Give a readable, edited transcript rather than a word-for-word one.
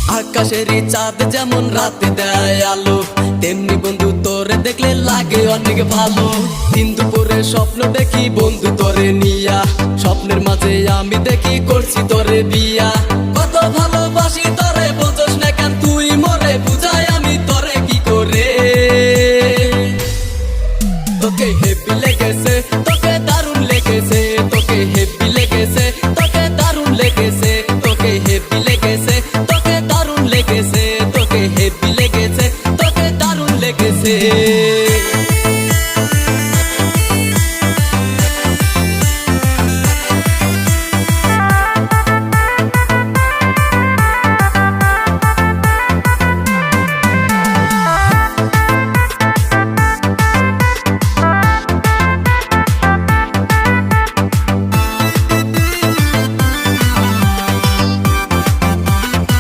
আকাশেরই চাঁদ যেমন রাতে দেয় আলো, তেমনি বন্ধু তোরে দেখলে লাগে অনেক ভালো। দিন দুপুরে স্বপ্ন দেখি বন্ধু তোরে নিয়া, স্বপ্নের মাঝে আমি দেখি করছি তোরে বিয়া। কত ভালোবাসা